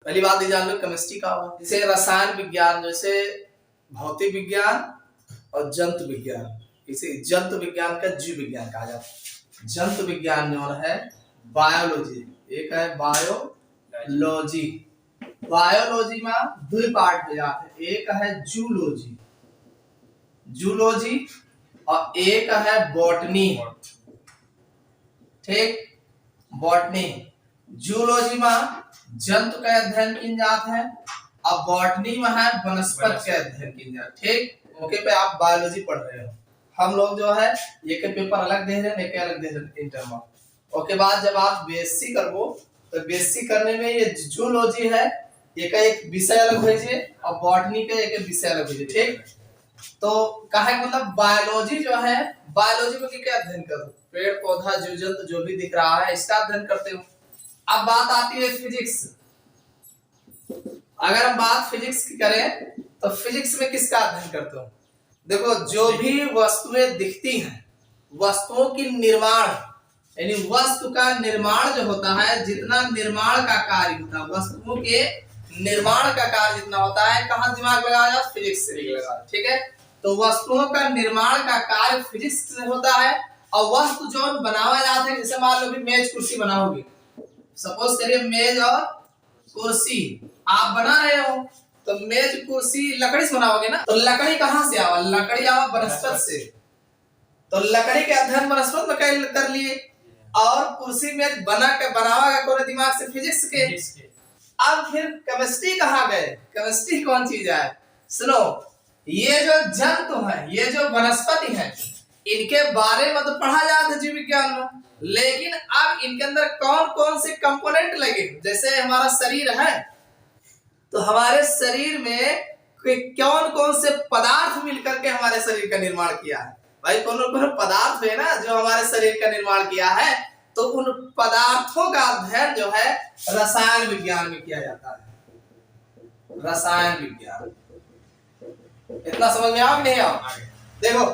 पहली बात ये जान लो केमिस्ट्री का होगा। जैसे रसायन विज्ञान, जैसे भौतिक विज्ञान और जंतु विज्ञान, इसे जंतु विज्ञान का जीव विज्ञान कहा जाता है। जंतु विज्ञान जो है बायोलॉजी, एक है बायोलॉजी। बायोलॉजी में दो पार्ट हो जाते हैं, एक है जूलॉजी, जूलॉजी और एक है बॉटनी। ठीक, बॉटनी। जूलॉजी में जंतु का अध्ययन किया जाता है और बॉटनी में है वनस्पति का अध्ययन किया जाता है। ठीक, ओके पे आप बायोलॉजी पढ़ रहे हो, हम लोग जो है ये के पेपर अलग दे रहे हैं, एक अलग दे रहे हैं इंटर में। ओके बाद जब आप बीएससी करो तो बीएससी करने में ये जूलॉजी है, ये का एक विषय अलग भेजे और बॉटनी का एक विषय अलग भेजे। ठीक, तो कहा मतलब बायोलॉजी जो है, बायोलॉजी में क्या अध्ययन करो, पेड़ पौधा जीव जंतु जो भी दिख रहा है इसका अध्ययन करते हो। अब बात आती है फिजिक्स। अगर हम बात फिजिक्स की करें तो फिजिक्स में किसका अध्ययन करते हो? देखो जो भी वस्तुएं दिखती हैं, वस्तुओं की निर्माण, यानी वस्तु का निर्माण जो होता है, जितना निर्माण का कार्य होता है, वस्तुओं के निर्माण का कार्य जितना होता है, कहाँ दिमाग लगाया जाए? फिजिक्स से लगाया। ठीक है, तो वस्तुओं का निर्माण का कार्य फिजिक्स से होता है और वस्तु जो बनावा जाता है, जैसे मान लो भी मेज कुर्सी बनाओगे, सपोज करिए मेज और कुर्सी आप बना रहे हो, तो मेज कुर्सी लकड़ी से बनाओगे ना, तो लकड़ी कहाँ से आवा? लकड़ी आवा वनस्पति से, तो लकड़ी के अध्ययन वनस्पति में कर लिए और कुर्सी मेज बनावा का दिमाग से फिजिक्स के। अब फिर केमिस्ट्री कहाँ गए? केमिस्ट्री कौन चीज है? सुनो, ये जो जंतु है, ये जो वनस्पति है, इनके बारे में तो पढ़ा जाता है जीव विज्ञान में, लेकिन अब इनके अंदर कौन कौन से कंपोनेंट लगे। जैसे हमारा शरीर है, तो हमारे शरीर में कौन कौन से पदार्थ मिलकर के हमारे शरीर का निर्माण किया है। भाई कौन कौन पदार्थ है ना जो हमारे शरीर का निर्माण किया है, तो उन पदार्थों का अध्ययन जो है रसायन विज्ञान में किया जाता है। रसायन विज्ञान, इतना समझ में आओ नहीं आओ? देखो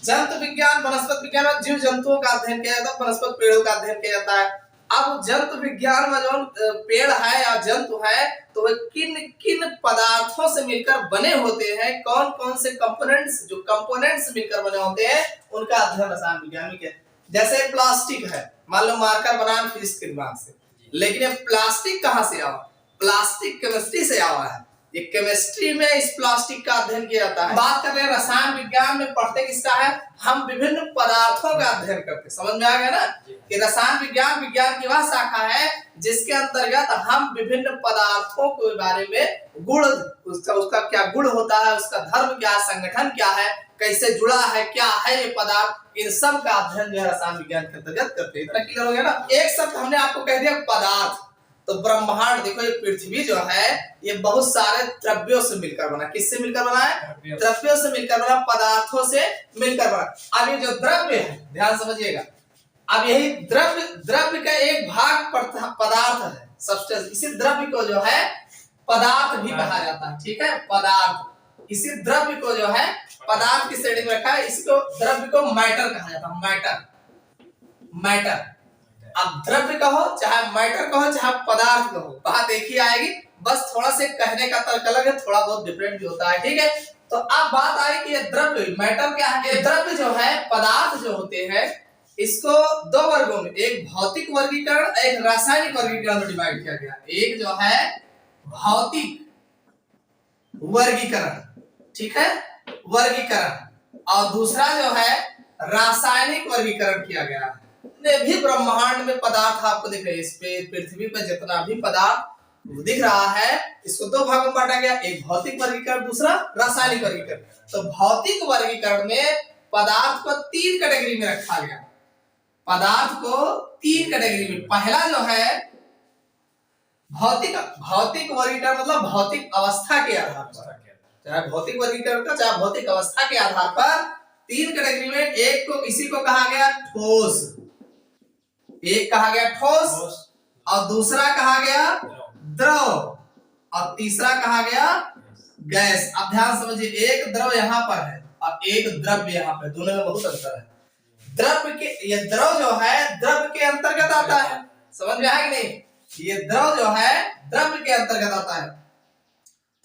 जंतु विज्ञान, वनस्पति विज्ञान में जीव जंतुओं का अध्ययन किया जाता है, वनस्पति पेड़ों का अध्ययन किया जाता है। अब जंतु विज्ञान में जो पेड़ है या जंतु है, तो वे किन किन पदार्थों से मिलकर बने होते हैं, कौन कौन से कंपोनेंट्स, जो कंपोनेंट्स मिलकर बने होते हैं, उनका अध्ययन रसायन विज्ञान में किया। जैसे प्लास्टिक है, मान लो मार्कर बनाना फिजिक्स के दिमाग से, लेकिन ये प्लास्टिक कहाँ से आवा? प्लास्टिक केमिस्ट्री से आवा है। ये केमिस्ट्री में इस प्लास्टिक का अध्ययन किया जाता है। बात कर रहे हैं रसायन विज्ञान में पढ़ते किसका है? हम विभिन्न पदार्थों का अध्ययन करते। समझ में आ गया ना कि रसायन विज्ञान विज्ञान की वह शाखा है जिसके अंतर्गत हम विभिन्न पदार्थों के बारे में गुण, उसका क्या गुण होता है, उसका धर्म क्या, संगठन क्या है, कैसे जुड़ा है, क्या है ये पदार्थ, इन सब का अध्ययन जो है रसायन विज्ञान के अंतर्गत करते हैं। इतना क्लियर हो गया ना? एक शब्द हमने आपको कह दिया पदार्थ। तो ब्रह्मांड देखो, ये पृथ्वी जो है ये बहुत सारे द्रव्यों से मिलकर बना। किससे मिलकर बना है? द्रव्यों से मिलकर बना, पदार्थों से मिलकर बना। अब ये जो द्रव्य है, ध्यान समझिएगा, अब यही द्रव्य का एक भाग पदार्थ है, सब्सटेंस। इसी द्रव्य को जो है पदार्थ भी कहा जाता है। ठीक है, पदार्थ। इसी द्रव्य को जो है पदार्थ की श्रेणी में रखा है, इसको द्रव्य को मैटर कहा जाता है। मैटर। अब द्रव्य कहो चाहे मैटर कहो चाहे पदार्थ कहो, बात एक ही आएगी, बस थोड़ा से कहने का तर्क अलग है, थोड़ा बहुत डिफरेंट भी होता है। ठीक है, तो अब बात आई कि ये द्रव्य, मैटर क्या है? ये द्रव्य जो है, पदार्थ जो होते हैं, इसको दो वर्गों में, एक भौतिक वर्गीकरण, एक रासायनिक वर्गीकरण में डिवाइड किया गया। एक जो है भौतिक वर्गीकरण, ठीक है, वर्गीकरण, और दूसरा जो है रासायनिक वर्गीकरण किया गया है। भी ब्रह्मांड में पदार्थ आपको दिख रहे हैं, इस पे पृथ्वी पे जितना भी पदार्थ दिख रहा है, इसको दो भागों में बांटा गया, एक भौतिक वर्गीकरण, दूसरा रासायनिक वर्गीकरण। तो भौतिक वर्गीकरण में पदार्थ को तीन कैटेगरी में रखा गया। पदार्थ को तीन कैटेगरी में, पहला जो है भौतिक वर्गीकरण, मतलब भौतिक अवस्था के आधार पर, चाहे भौतिक वर्गीकरण का चाहे भौतिक अवस्था के आधार पर तीन कैटेगरी में। एक को, इसी को कहा गया ठोस, एक कहा गया ठोस, और दूसरा कहा गया द्रव, और तीसरा कहा गया गैस। अब ध्यान समझिए, एक द्रव यहाँ पर है और एक द्रव्य यहाँ पर, दोनों में बहुत अंतर है। द्रव्य के, ये द्रव जो है द्रव्य के अंतर्गत आता है, समझ में आया कि नहीं? ये द्रव जो है द्रव्य के अंतर्गत आता है।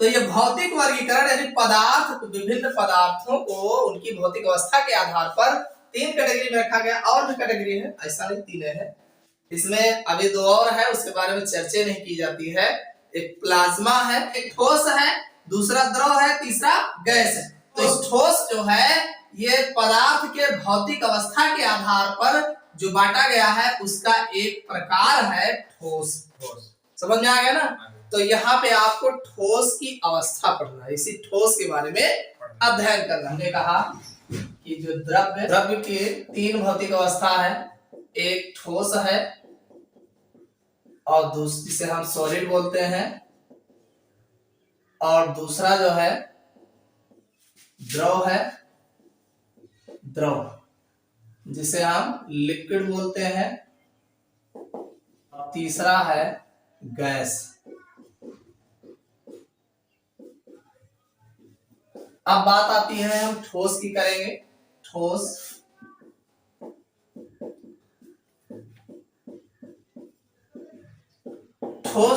तो ये भौतिक वर्गीकरण यानी पदार्थ, विभिन्न पदार्थों को उनकी भौतिक अवस्था के आधार पर 3 कैटेगरी में रखा गया। और भी कैटेगरी है, ऐसा नहीं 3 है। इसमें अभी 2 और है, उसके बारे में चर्चा नहीं की जाती है। एक प्लाज्मा है, एक ठोस है, दूसरा द्रव है, तीसरा गैस है। तो इस ठोस जो है ये पदार्थ के भौतिक अवस्था के आधार पर जो बांटा गया है उसका एक प्रकार है ठोस। समझ में आ गया ना? तो यहाँ पे आपको ठोस की अवस्था पढ़ना है, इसी ठोस के बारे में अध्ययन करना। हमने कहा कि जो द्रव्य की 3 भौतिक अवस्था है, एक ठोस है और दूसरी से हम सॉलिड बोलते हैं, और दूसरा जो है द्रव है, द्रव जिसे हम लिक्विड बोलते हैं, और तीसरा है गैस। अब बात आती है हम ठोस की करेंगे। ठोस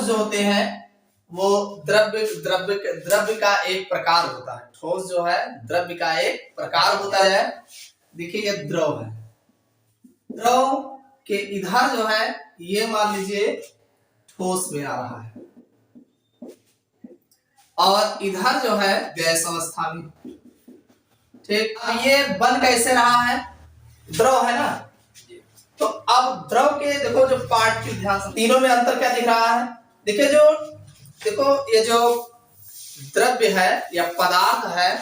जो होते हैं वो द्रव्य का एक प्रकार होता है। ठोस जो है द्रव्य का एक प्रकार होता है। देखिए ये द्रव है, द्रव के इधर जो है ये मान लीजिए ठोस में आ रहा है, और इधर जो है गैस अवस्था में। ठीक, अब ये बन कैसे रहा है? द्रव है ना। तो अब द्रव के देखो जो पार्ट की ध्यान से, तीनों में अंतर क्या दिख रहा है? देखिए देखो ये जो द्रव्य है या पदार्थ है,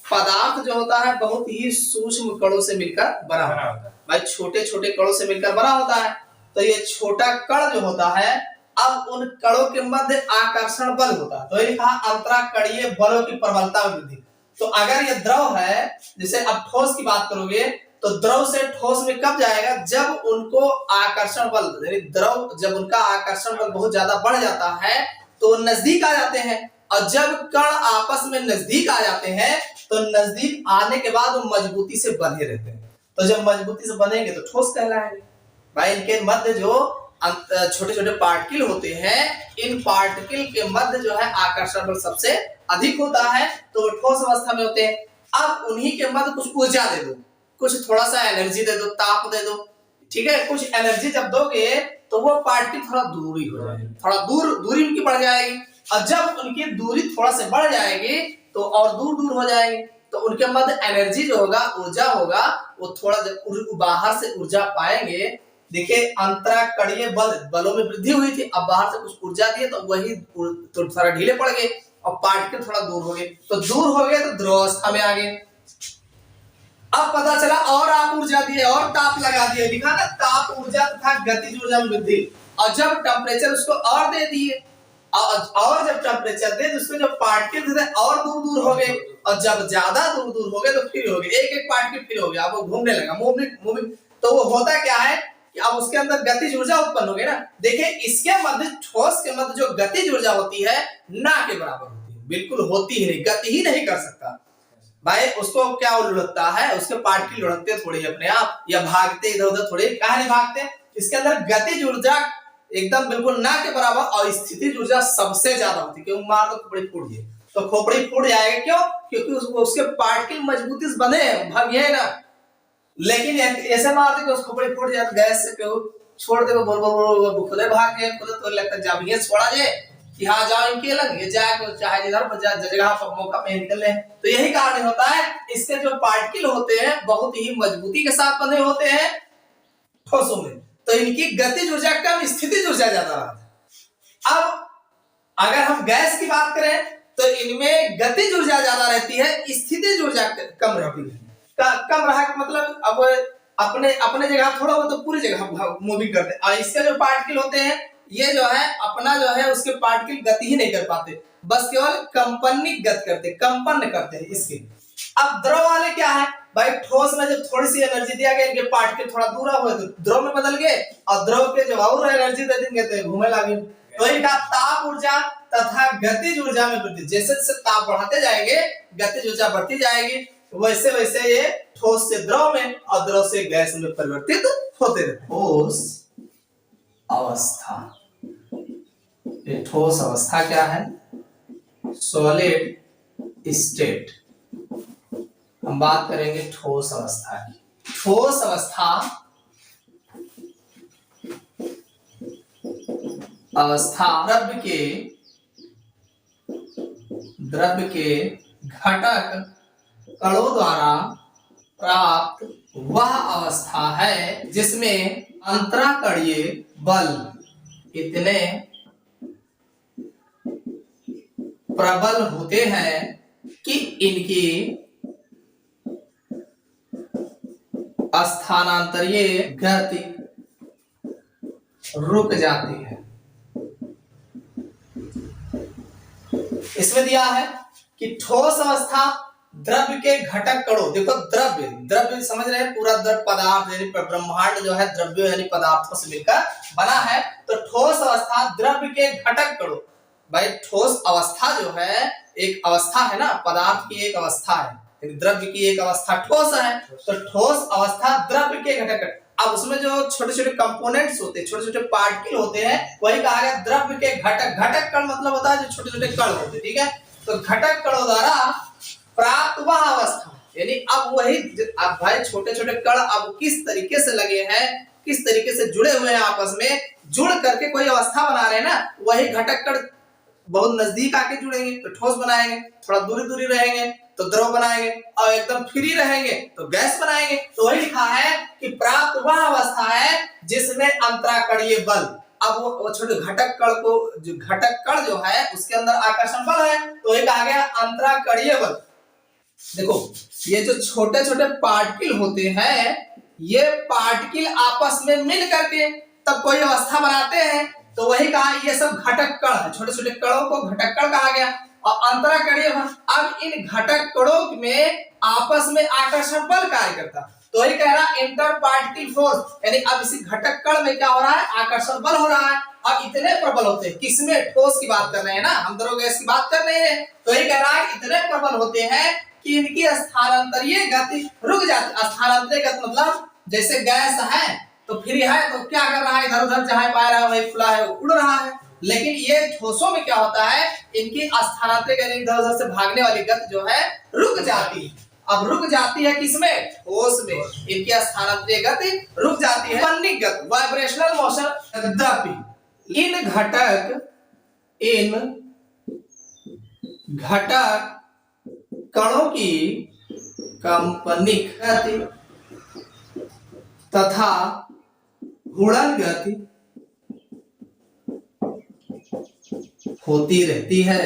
पदार्थ जो होता है बहुत ही सूक्ष्म कणों से मिलकर बना होता है भाई, छोटे छोटे कणों से मिलकर बना होता है। तो ये छोटा कण जो होता है, अब उन कणों के मध्य आकर्षण बल होता है। तो ये कहा अंतराकणीय बलों की प्रबलता में वृद्धि। तो अगर ये द्रव है, जैसे अब ठोस की बात करोगे तो द्रव से ठोस में कब जाएगा? जब उनको आकर्षण बल, यानी द्रव जब उनका आकर्षण बल बहुत ज्यादा बढ़ जाता है तो नजदीक आ जाते हैं, और जब कण आपस में नजदीक आ जाते हैं तो नजदीक आने के बाद वो मजबूती से बंधे रहते हैं। तो जब मजबूती से बंधेंगे तो ठोस कहलाएंगे भाई। इनके मध्य जो छोटे छोटे पार्टिकल होते हैं, इन पार्टिकल के मध्य जो है आकर्षण बल सबसे अधिक होता है, तो वो ठोस अवस्था में होते हैं। अब उन्हीं के मध्य कुछ ऊर्जा दे दो, कुछ थोड़ा सा एनर्जी दे दो, ताप दे दो, ठीक है। कुछ एनर्जी जब दोगे तो वो पार्टिकल थोड़ा दूरी हो जाएगी, थोड़ा दूरी उनकी बढ़ जाएगी, और जब उनकी दूरी थोड़ा से बढ़ जाएगी तो और दूर हो जाएगी, तो उनके मध्य एनर्जी जो होगा, ऊर्जा होगा, वो थोड़ा जब बाहर से ऊर्जा पाएंगे। देखिए अंतराकणीय बलों में वृद्धि हुई थी, अब बाहर से कुछ ऊर्जा दी तो वही तो थोड़ा ढीले पड़ गए और पार्टिकल थोड़ा दूर हो गए, तो दूर हो गए तो द्रवावस्था में आ गए। अब पता चला और आप ऊर्जा दिए और ताप लगा दिए, लिखा ना ताप ऊर्जा तथा गतिज ऊर्जा में वृद्धि, और जब टेम्परेचर उसको और दे दिए, और जब टेम्परेचर दे तो उसमें जो पार्टिकल थे और दूर हो गए, और जब ज्यादा दूर हो गए तो फिर हो गए, एक पार्टिकल फिर हो गया, अब वो घूमने लगा, मूविंग। तो वो होता क्या है कि अब उसके अंदर गतिज ऊर्जा उत्पन्न हो गई ना। देखिए इसके मध्य, ठोस के मध्य जो गतिज ऊर्जा होती है ना के बराबर होती है, बिल्कुल होती ही नहीं, गति ही नहीं कर सकता भाई। उसको क्या लुढ़कता है, उसके पार्टिकल लुढ़कते थोड़ी अपने आप, या भागते इधर उधर थोड़ी, कहां नहीं भागते। इसके अंदर गतिज ऊर्जा एकदम बिल्कुल ना के बराबर, और स्थितिज ऊर्जा सबसे ज्यादा होती है। क्यों? मार दो खोपड़ी फूट गई तो खोपड़ी फूट जाएगा, क्यों? क्योंकि उसके पार्टिकल मजबूती से बने हैं, भागिए ना। लेकिन ऐसे मार दे कि उस खोपड़ी फूट जाए, गैस से क्यों छोड़ दे, बोल खुदे भाग गए, खुद तो लगता है जब ये छोड़ा जाए कि हाँ जाओ इनके लग, ये जाए चाहे जिधर जगह पर मौका पे निकल ले। तो यही कारण होता है, इसके जो पार्टिकल होते हैं बहुत ही मजबूती के साथ बने होते हैं ठोसों में, तो इनकी गतिज ऊर्जा कम, स्थितिज ऊर्जा ज्यादा रहती है। अब अगर हम गैस की बात करें तो इनमें गतिज ऊर्जा ज्यादा रहती है, स्थितिज ऊर्जा कम रहती है। कम रहा मतलब अब अपने जगह थोड़ा हो तो पूरी जगह मूविंग करते हैं, और इसके जो पार्टिकल होते हैं ये जो है अपना जो है उसके पार्टिकल गति ही नहीं कर पाते, बस केवल कंपनिक गति करते, कंपन करते हैं इसके। अब द्रव वाले क्या है भाई, ठोस में जब थोड़ी सी एनर्जी दिया गया, इनके पार्टिकल थोड़ा दूर हुए तो द्रव में बदल गए, और द्रव के जब और एनर्जी दे देंगे तो घूमने लगे। तो इनका ताप ऊर्जा तथा गतिज ऊर्जा में वृद्धि, जैसे जैसे ताप बढ़ाते जाएंगे गतिज ऊर्जा बढ़ती जाएगी, वैसे वैसे ये ठोस से द्रव में और द्रव से गैस में परिवर्तित होते रहते। ठोस अवस्था ये ठोस अवस्था क्या है? Solid state. हम बात करेंगे ठोस अवस्था की। ठोस अवस्था द्रव्य के घटक कणों द्वारा प्राप्त वह अवस्था है जिसमें अंतराकणीय बल इतने प्रबल होते हैं कि इनकी स्थानांतरीय गति रुक जाती है। इसमें दिया है कि ठोस अवस्था द्रव्य के घटक कणों, देखो द्रव्य समझ रहे हैं, पूरा द्रव्य पदार्थ यानी ब्रह्मांड जो है द्रव्य यानी पदार्थों से मिलकर बना है। तो ठोस अवस्था द्रव्य के घटक कणों, भाई ठोस अवस्था जो है एक अवस्था है ना, पदार्थ की एक अवस्था है, द्रव्य की एक अवस्था ठोस है। तो ठोस अवस्था द्रव्य के घटक, अब उसमें जो छोटे छोटे कंपोनेंट्स होते हैं, छोटे छोटे पार्टिकल होते हैं, वही कहा गया द्रव्य के घटक। घटक कण मतलब होता है जो छोटे छोटे कण होते हैं, ठीक है। तो घटक कणों द्वारा प्राप्त वह अवस्था, यानी अब वही, अब भाई छोटे छोटे कण अब किस तरीके से लगे हैं, किस तरीके से जुड़े हुए हैं, आपस में जुड़ करके कोई अवस्था बना रहे हैं ना, वही घटक कण बहुत नजदीक आके जुड़ेंगे तो ठोस बनाएंगे, थोड़ा दूरी दूरी रहेंगे तो द्रव बनाएंगे, और एकदम फ्री रहेंगे तो गैस बनाएंगे। तो वही लिखा है कि प्राप्त वह अवस्था है जिसमें अंतराकणीय बल, अब वो छोटे घटक कण को, जो घटक कण जो है उसके अंदर आकर्षण बल है, तो वही कहा गया अंतराकणीय बल। देखो ये जो छोटे छोटे पार्टिकल होते हैं, ये पार्टिकल आपस में मिल करके तब कोई अवस्था बनाते हैं, तो वही कहा ये सब घटक कण है, छोटे छोटे कणों को घटक कण कहा गया। और अंतराकणीय बल, अब इन घटक कणों में आपस में आकर्षण बल कार्य करता, तो वही कह रहा इंटर पार्टिकल फोर्स, यानी अब इसी घटक कण में क्या हो रहा है, आकर्षण बल हो रहा है। अब इतने प्रबल होते हैं, किसमें, ठोस की बात कर रहे हैं ना हम, द्रव गैस की बात कर रहे हैं, तो वही कह रहा है इतने प्रबल होते हैं कि इनकी स्थानांतरीय गति रुक जाती। स्थानांतरीय गति मतलब जैसे गैस है तो फ्री है तो क्या कर रहा है, इधर उधर जहां पा रहा है वही खुला है, उड़ रहा है। लेकिन ये ठोसों में क्या होता है, इनकी स्थानांतरिक यानी इधर उधर से भागने वाली गति जो है रुक जाती है। अब रुक जाती है किसमें, ठोस में, इनकी स्थानांतरिय गति रुक जाती है। कंपनिक गति, वाइब्रेशनल मोशन। यद्यपि इन घटक कणों की कंपनिक गति तथा घूर्णन गति होती रहती है।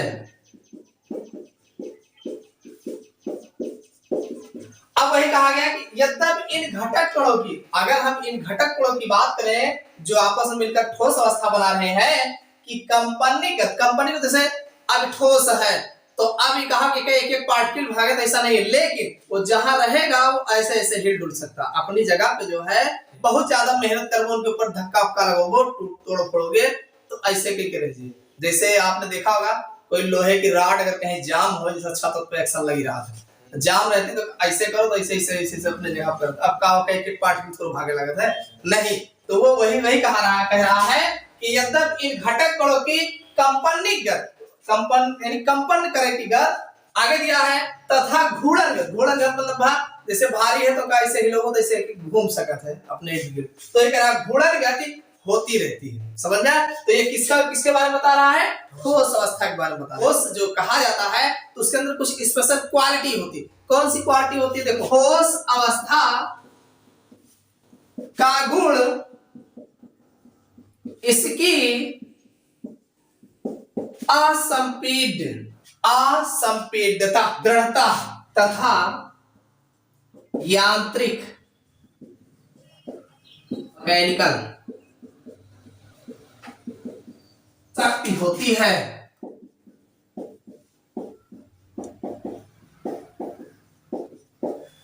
अब वही कहा गया कि यद्यपि इन घटक कणों की, अगर हम इन घटक कणों की बात करें जो आपस में मिलकर ठोस अवस्था बना रहे हैं, कि कंपनी जैसे अब ठोस है तो अब ये कहा कि एक एक पार्टिकल भागे, तो ऐसा नहीं है, लेकिन वो जहां रहेगा वो ऐसे ऐसे हिल डुल सकता, अपनी जगह पे जो है बहुत ज्यादा मेहनत करोगे, उनके ऊपर धक्का उक्का लगोगे, तोड़ फोड़ोगे, तो ऐसे के रहिए। जैसे आपने देखा होगा कोई लोहे की राड अगर कहीं जाम हो, जैसे छत पे एक्शन लगी रहा है, जाम रहती तो ऐसे करो, तो ऐसे ऐसे ऐसे अपने जगह पर, अब का एक एक पार्टिकल को भागे लगा है नहीं, तो वो वही कह रहा है कि यद्यपि इन घटक कणों की कंपनिक गति, यानी कंपन करे की गति आगे दिया है, तथा घूर्णन गति मतलब जैसे भारी है तो कैसे हिलोगे तो ऐसे घूम सकता है अपने इर्द गिर्द, तो ये कह रहा है घूर्णन गति होती रहती है। समझ में? तो ये किसके बारे में बता रहा है, ठोस अवस्था के बारे में बता रहा है। ठोस जो कहा जाता है तो उसके अंदर कुछ स्पेशल क्वालिटी होती है। कौन सी क्वालिटी होती है? देखो, ठोस अवस्था का गुण इसकी असंपीड्यता, दृढ़ता तथा यांत्रिक मैकेनिकल शक्ति होती है।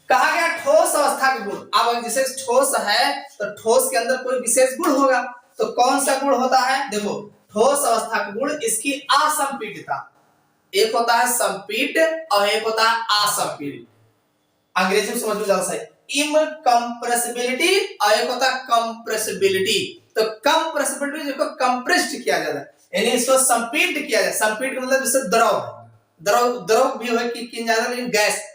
कहा गया ठोस अवस्था के गुण। अब जैसे ठोस है तो ठोस के अंदर कोई विशेष गुण होगा, तो कौन सा गुण होता है? देखो, ठोस अवस्था का गुण इसकी असंपीड्यता, एक होता है संपीड और एक होता है असंपीड, अंग्रेजी में समझ में ज्यादा सही, इनकम्प्रेसिबिलिटी और एक होता है कंप्रेसिबिलिटी। तो कंप्रेसिबिलिटी जिसको कंप्रेस्ड किया जाता है, यानी इसको संपीडित किया जाए। संपीडित का मतलब जैसे द्रव, द्रव भी हो कि ज्यादा, लेकिन गैस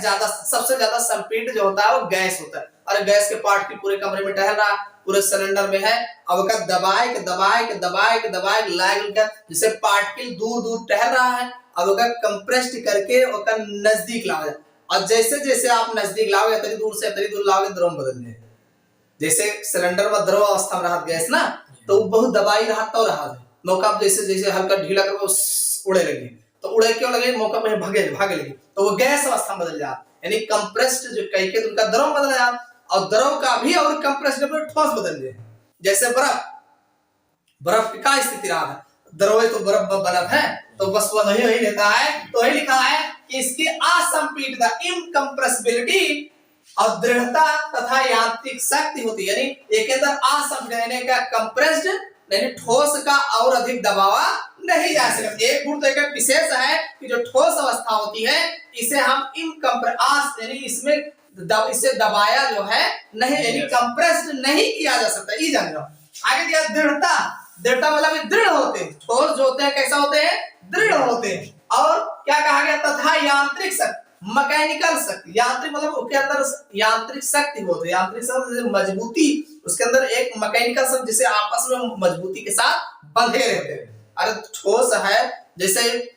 ज्यादा, सबसे ज्यादा संपीडित जो होता है वो गैस होता है। और गैस के पार्ट की पूरे कमरे में टहल रहा है, पूरे सिलेंडर में है। अब का दबाए लाइन का जैसे पार्टिकल दूर दूर टहल रहा है, अब का कंप्रेस्ड करके ओका नजदीक लाओगे, और जैसे जैसे आप नजदीक लाओगे तरी दूर लाओगे, द्रव बदल जाए। जैसे सिलेंडर में द्रव अवस्था में रहा गैस ना, तो बहुत दबाई रहा तो रहा मौका जैसे जैसे हल्का ढीला कर उड़े लगी, तो उड़े क्यों लगे, मौका पे भागे लगी, तो वो गैस अवस्था में बदल जाता। यानी कंप्रेस्ड जो कह के उनका द्रव बदल जाता, और द्रव का भी और कंप्रेस्ड ठोस बदल जाए। जैसे बर्फ की क्या स्थिति रहा है, द्रव तो बर्फ बना है, तो बस वही लेता है। तो वही लिखा है कि इसकी असंपीडितता, इनकंप्रेसिबिलिटी, और दृढ़ता तथा यांत्रिक शक्ति होती है। यानी एक अंदर असंपीडित यानी क्या, कंप्रेस्ड यानी ठोस का और अधिक दबावा नहीं जा सकता। एक गुण तो एक विशेष है कि जो ठोस अवस्था होती है इसे हम इनकंप्रेस यानी इसमें इसे दबाया जो है नहीं, यानी कंप्रेस्ड नहीं किया जा सकता। ये जान लो। आगे दिया दृढ़ता मतलब दृढ़ होते हैं, ठोस जो होते हैं कैसा होते हैं, दृढ़ होते हैं। और क्या कहा गया, तथा यांत्रिक शक्ति, मैकेनिकल शक्ति, यांत्रिक मतलब उसके अंदर यांत्रिक शक्ति होती है। यांत्रिक शक्ति मजबूती, उसके अंदर एक मैकेनिकल शक्ति जिसे आपस में मजबूती के साथ बंधे रहते हैं। अरे ठोस है, जैसे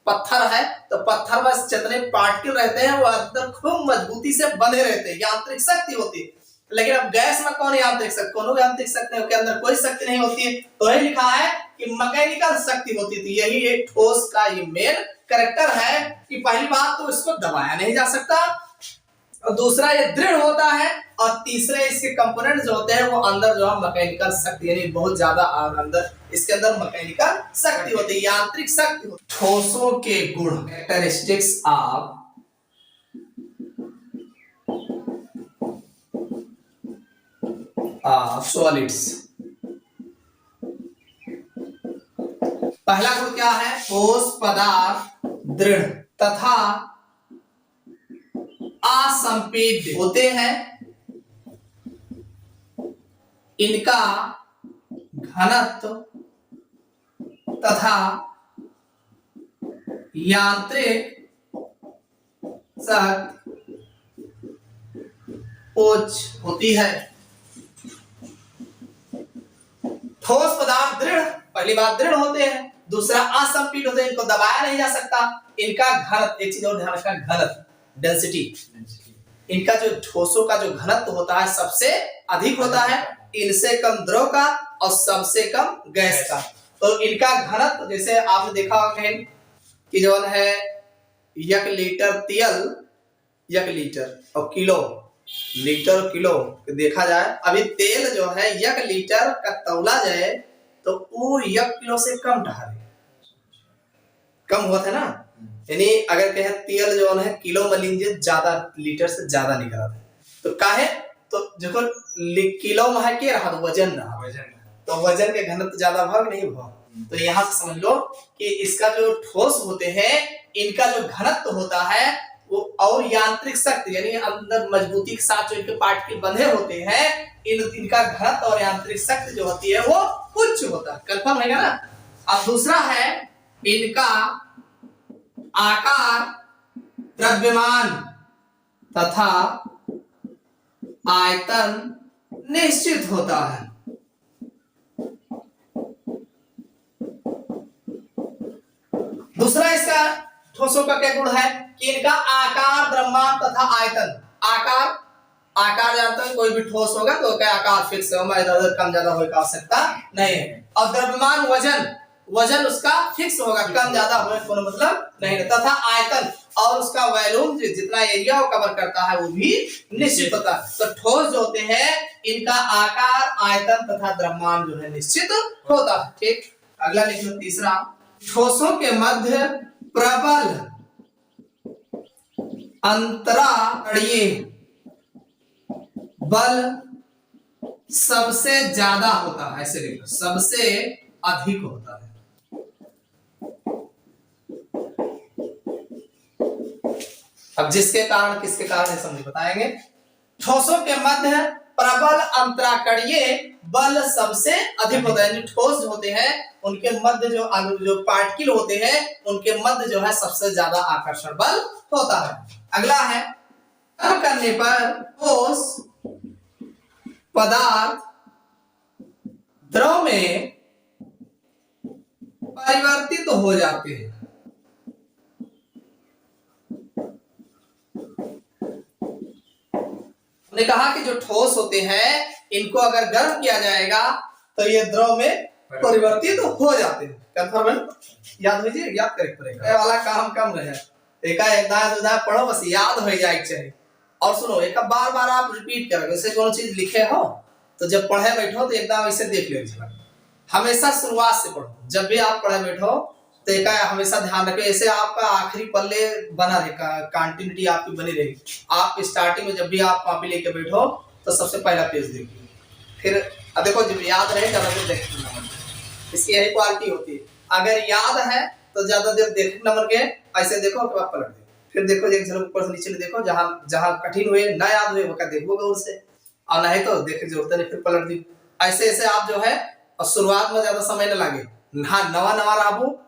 पत्थर है, तो पत्थर में जितने पार्टिकल रहते हैं वो अंदर खूब मजबूती से बंधे रहते हैं, यांत्रिक शक्ति होती है। लेकिन अब गैस में कौन यांत्रिक शक्ति, कोनो यांत्रिक शक्ति के अंदर कोई शक्ति नहीं होती है। तो यही लिखा है कि मैकेनिकल शक्ति होती थी। यही एक ठोस का ये मेन कैरेक्टर है कि पहली बात तो इसको दबाया नहीं जा सकता, और दूसरा ये दृढ़ होता है, और तीसरे इसके कंपोनेंट जो होते हैं वो अंदर जो है मैकेनिकल शक्ति, यानी बहुत ज्यादा अंदर इसके अंदर मैकेनिकल शक्ति होती है, यांत्रिक शक्ति होती है। ठोसों के गुण, कैरेक्टरिस्टिक्स ऑफ सॉलिड्स। पहला गुण क्या है, ठोस पदार्थ दृढ़ तथा असंपीडित होते हैं, इनका घनत्व तथा यांत्रिक शक्ति उच्च होती है। ठोस पदार्थ दृढ़, पहली बात दृढ़ होते हैं, दूसरा असंपीडित होते हैं, इनको दबाया नहीं जा सकता। इनका घनत्व, एक चीज और ध्यान रखना, घनत्व डेंसिटी, इनका जो ठोसों का जो घनत्व होता है सबसे अधिक होता है, इनसे कम द्रव का और सबसे कम गैस का। तो इनका घनत्व जैसे आपने देखा होगा कि जो है 1 लीटर तेल, 1 लीटर और किलो, लीटर किलो देखा जाए, अभी तेल जो है 1 लीटर का तौला जाए तो वो 1 किलो से कम ठहरे, कम हुआ था ना। यानी अगर कहे तेल जो है किलो में लीजिए, ज्यादा लीटर से ज्यादा निकला था, तो काहे, तो देखो किलो में है के रहा, तो वजन रहा, तो वजन के घनत्व ज्यादा भाग नहीं हुआ। तो यहाँ से समझ लो कि इसका जो ठोस होते हैं इनका जो घनत्व होता है वो, और यांत्रिक शक्ति यानी अंदर मजबूती के साथ जो इनके पार्टिकल बंधे होते हैं, इनका घनत्व और यांत्रिक शक्ति जो होती है वो उच्च होता है। कंफर्म है ना। अब दूसरा है इनका आकार, द्रव्यमान तथा आयतन निश्चित होता है। दूसरा इसका ठोसों का क्या गुण है कि इनका आकार, द्रव्यमान तथा आयतन। आकार जानते हैं, कोई भी ठोस होगा तो क्या आकार फिक्स है, इधर कम ज्यादा होने की आवश्यकता नहीं है। और द्रव्यमान वजन उसका फिक्स होगा, कम ज्यादा होने का मतलब नहीं। तथा आयतन और उसका वॉल्यूम जितना एरिया वो कवर करता है वो भी निश्चित होता है। तो ठोस जो होते हैं इनका आकार, आयतन तथा द्रव्यमान जो है निश्चित होता है। ठीक, अगला लिख लो तीसरा, ठोसों के मध्य प्रबल अंतराळीय बल सबसे ज्यादा होता है, ऐसे लिखो, सबसे अधिक होता है। अब जिसके कारण किसके कारण है समझ बताएंगे। ठोसों के मध्य प्रबल अंतराकणीय बल सबसे अधिक होता है। ठोस जो होते हैं उनके मध्य जो पार्टिकल होते हैं उनके मध्य जो है सबसे ज्यादा आकर्षण बल होता है। अगला है कर्म करने पर ठोस पदार्थ द्रव में परिवर्तित तो हो जाते हैं। हमने कहा कि जो ठोस होते हैं इनको अगर गर्म किया जाएगा तो ये द्रव में परिवर्तित हो जाते हैं। कंफर्म याद हो जाए, याद करे पड़ेगा, वाला काम कम रहे, एक पढ़ो बस याद हो जाए चाहिए। और सुनो, एक बार बार आप रिपीट करोगे, जैसे कोनो चीज लिखे हो तो जब पढ़े बैठो तो एकदम ऐसे देख लो, हमेशा शुरुआत से पढ़ो। जब भी आप पढ़े बैठो तो एक हमेशा ध्यान रखो, ऐसे आपका आखिरी पल्ले बना रहेगा, कंटिन्यूटी आपकी बनी रहेगी। आप स्टार्टिंग में जब भी आप कॉपी लेके बैठो तो सबसे पहला पेज देखिए, फिर देखो जब याद रहे ज्यादा देर देखना, इसकी यही क्वालिटी होती है। अगर याद है तो ज्यादा देर देख नंबर के ऐसे देखो के बाद पलट दो, फिर देखो एक झलक ऊपर से नीचे देखो, जहां जहां कठिन हुए ना याद हुए वो का देखो गौर से, और नहीं तो देखे जरूरत नहीं फिर पलट दी। ऐसे ऐसे आप जो है और शुरुआत में ज्यादा समय न लागे, हाँ नवा नवा राबू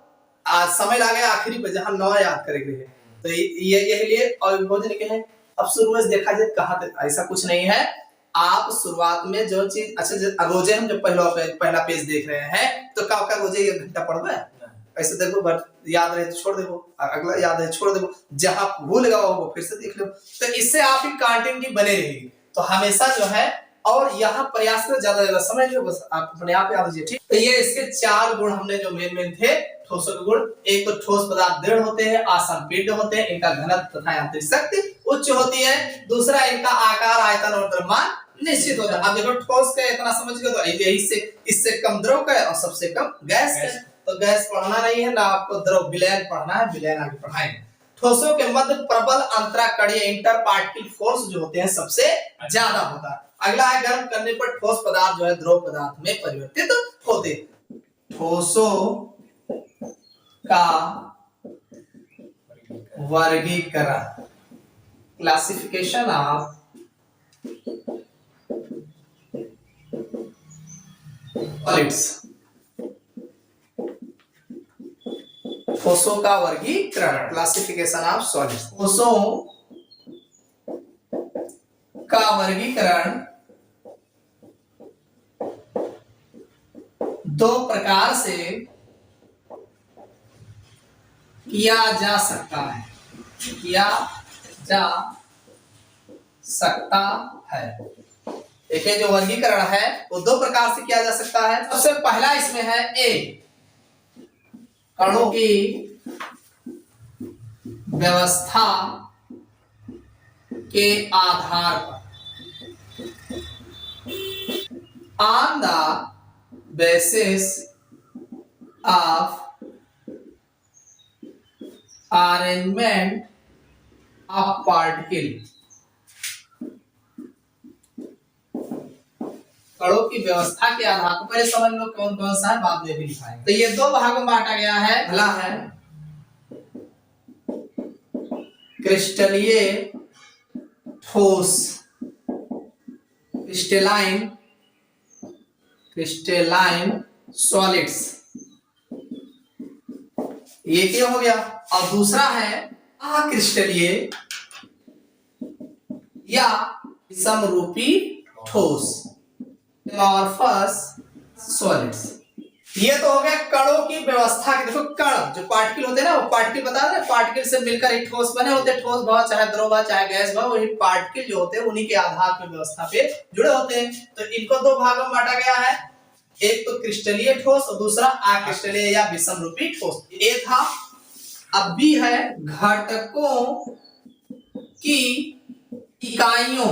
आज समय लागे आखिरी पे जहां नवा याद करेंगे, तो ये यही लिए और बोलने के हैं। अब शुरू से देखा जाए कहाँ तक, ऐसा कुछ नहीं है। आप शुरुआत में जो चीज अच्छा रोजे हम जब पहला पेज देख रहे हैं तो का रोजे 1 घंटा पढ़ना है, ऐसे देखो बट याद रहे तो छोड़ देवो, अगला याद है छोड़ देवो, जहां भूल गया वो फिर से देख लो, तो इससे आपकी कंटिन्यूटी बने रहेगी। तो हमेशा जो है और यहाँ प्रयास करो, ज्यादा समझ लो, बस आप अपने आप याद लीजिए, ठीक। तो ये इसके 4 गुण हमने जो मेन थे ठोसों के गुण। एक तो ठोस पदार्थ दृढ़ होते हैं, आसंपीड्य होते हैं, इनका घनत्व तथा यांत्रिक शक्ति उच्च होती है। दूसरा इनका आकार आयतन और द्रव्यमान निश्चित होता है। अब देखो ठोस का इतना समझ गए तो यही से इससे कम द्रव का और सबसे कम गैस का। तो गैस पढ़ना नहीं है ना, आपको द्रव विलयन पढ़ना है, विलयन आगे पढ़ाएंगे। ठोसों के मध्य प्रबल अंतराकणीय इंटर पार्टिकल फोर्स जो होते हैं सबसे ज्यादा होता है। अगला है गर्म करने पर ठोस पदार्थ जो है द्रव पदार्थ में परिवर्तित होते। ठोसों का वर्गीकरण, क्लासिफिकेशन ऑफ सॉलिड्स। ठोसों का वर्गीकरण, क्लासिफिकेशन ऑफ सॉलिड्स। ठोसों का वर्गीकरण 2 प्रकार से किया जा सकता है, किया जा सकता है। देखिए जो वर्गीकरण है वो 2 प्रकार से किया जा सकता है। सबसे पहला इसमें है ए, कणों की व्यवस्था के आधार पर, on the basis of arrangement of particle. कणों की व्यवस्था के आधार पर, पहले समझ लो कौन कौन सा है, बाद में भी लिखाएंगे। तो ये 2 भागों में बांटा गया है। पहला है क्रिस्टलीय ठोस, क्रिस्टलाइन सॉलिड्स, ये क्या हो गया। और दूसरा है अक्रिस्टलीय या समरूपी ठोस, एमॉर्फस सॉलिड्स। ये तो हो गया कणों की व्यवस्था के। देखो कण जो पार्टिकल होते हैं ना, वो पार्टिकल बता रहे, पार्टिकल से मिलकर एक ठोस बने होते हैं। ठोस भाव चाहे द्रव भाव चाहे गैस भाव, वही पार्टिकल जो होते हैं उन्हीं के आधार पर व्यवस्था पे जुड़े होते हैं। तो इनको 2 भागों में बांटा गया है, एक तो क्रिस्टलीय ठोस और दूसरा अक्रिस्टलीय या विषमरूपी ठोस। ए था। अब बी है घटकों की इकाइयों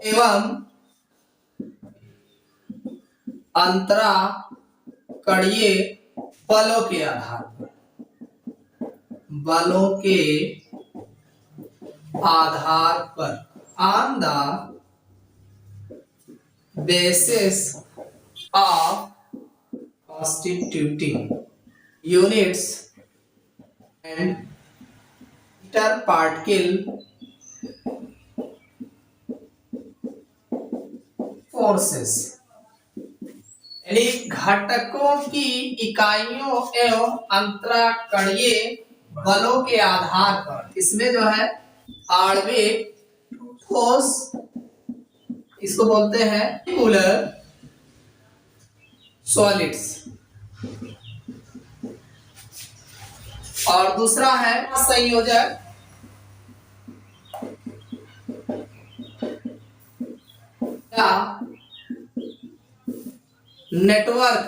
एवं अंतराकणीय बलों के आधार पर, बलों के आधार पर, on the basis of constituting units and interparticle forces, यानी घटकों की इकाइयों एवं अंतराकणीय बलों के आधार पर इसमें जो है आणविक ठोस, इसको बोलते हैं मॉलिक्यूलर सॉलिड्स, और दूसरा है संयोजक या नेटवर्क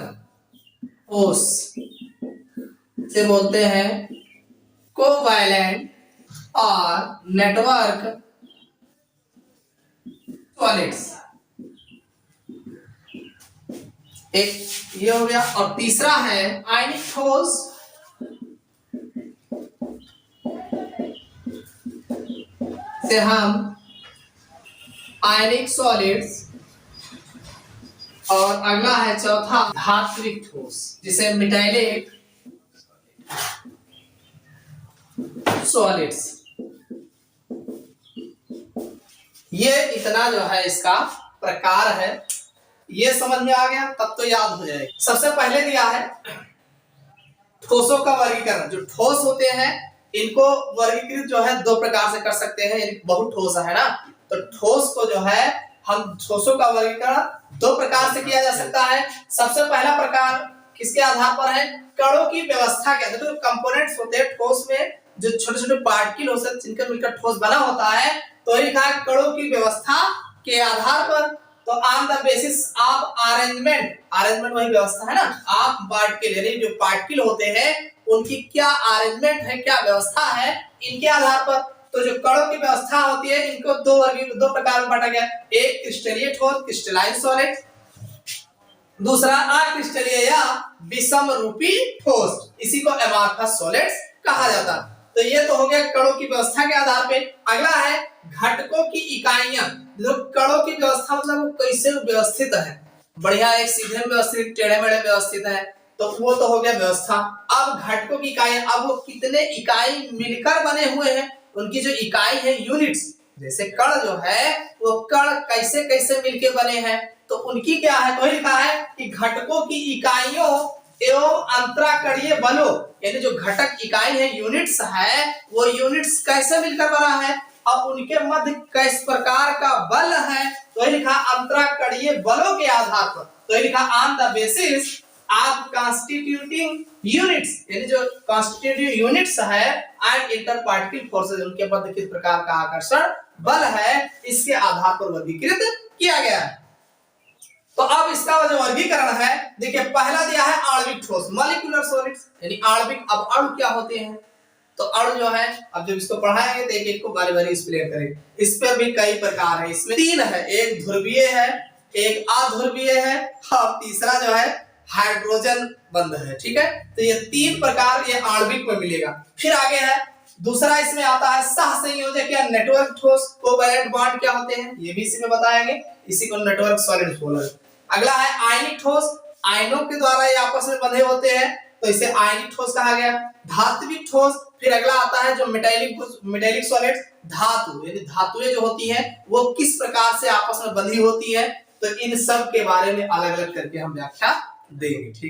ठोस से बोलते हैं कोवैलेंट और नेटवर्क सॉलिड्स। एक ये हो गया, और तीसरा है आयनिक ठोस से हम आयनिक सॉलिड्स, और अगला है चौथा धात्विक ठोस जिसे मेटालिक सॉलिड्स। ये इतना जो है इसका प्रकार है, ये समझ में आ गया तब तो याद हो जाएगा। सबसे पहले दिया है ठोसों का वर्गीकरण। जो ठोस होते हैं इनको वर्गीकृत जो है दो प्रकार से कर सकते हैं, बहुत ठोस है ना, तो ठोस को जो है हम ठोसों का वर्गीकरण दो प्रकार से किया जा सकता है। सबसे पहला प्रकार किसके आधार पर है? कणों की व्यवस्था के आधार पर। कंपोनेंट्स होते हैं ठोस में, जो छोटे छोटे पार्टिकल होते हैं जिनका मिलकर ठोस बना होता है, तो ये कहा कणों की व्यवस्था के आधार पर। तो on the basis of arrangement, arrangement वही व्यवस्था है ना, ऑफ पार्टिकल, यानी जो पार्टिकल होते हैं उनकी क्या अरेंजमेंट है, क्या व्यवस्था है, इनके आधार पर। तो जो कणों की व्यवस्था होती है इनको दो प्रकार में बांटा गया, एक क्रिस्टलीय ठोस क्रिस्टलाइन सॉलिड, दूसरा अक्रिस्टलीय या विषम रूपी ठोस, इसी को एमॉर्फस सॉलिड्स कहा जाता। तो ये तो हो गया कणों की व्यवस्था के आधार पे। अगला है घटकों की इकाइयां। कणों की व्यवस्था मतलब वो कैसे व्यवस्थित है, बढ़िया एक सीधे में व्यवस्थित, टेढ़े मेढ़े व्यवस्थित है, तो वो तो हो गया व्यवस्था। अब घटकों की इकाइयां, अब वो कितने इकाई मिलकर बने हुए हैं, उनकी जो इकाई है यूनिट्स, जैसे कण जो है वो कण कैसे कैसे मिलके बने हैं, तो उनकी क्या है, तो लिखा है कि घटकों की इकाइयों एवं अंतराकणीय बलों, यानी जो घटक इकाई है यूनिट्स है, वो यूनिट्स कैसे मिलकर बना है और उनके मध्य किस प्रकार का बल है, तो लिखा अंतराकणीय बलों के आधार पर। तो लिखा on the basis of constituting units, यानी जो कॉन्स्टिट्यूटिव यूनिट्स है एंड इंटर पार्टिकल फोर्सेस, उनके मध्य किस प्रकार का आकर्षण बल है, इसके आधार पर वर्गीकृत किया गया है। तो अब इसका जो वर्गीकरण है, देखिए पहला दिया है आणविक ठोस मॉलिक्यूलर सॉलिड्स, यानी आणविक। अब अणु क्या होते हैं, तो अणु जो है, अब जब इसको पढ़ाएंगे तो एक एक को बारी बारी एक्सप्लेन करेंगे। इस पर भी कई प्रकार है, इसमें तीन है, एक ध्रुवीय है, एक अध्रुवीय है, और तीसरा जो है हाइड्रोजन बंध है, ठीक है। तो ये तीन प्रकार ये आणविक में मिलेगा। फिर आगे है दूसरा, इसमें आता है सहसंयोजक या नेटवर्क ठोस, कोवैलेंट बॉन्ड क्या होते हैं ये भी इसी में बताएंगे, इसी को नेटवर्क सॉलिड्स बोला। अगला है आयनिक ठोस, आयनों के द्वारा ये आपस में बंधे होते हैं, तो इसे आयनिक ठोस कहा गया। धात्विक ठोस, फिर अगला आता है जो मेटालिक सॉलिड्स, धातु, यानी धातुएं जो होती हैं वो किस प्रकार से आपस में बंधी होती है, तो इन सब के बारे में अलग अलग करके हम व्याख्या देंगे, ठीक है।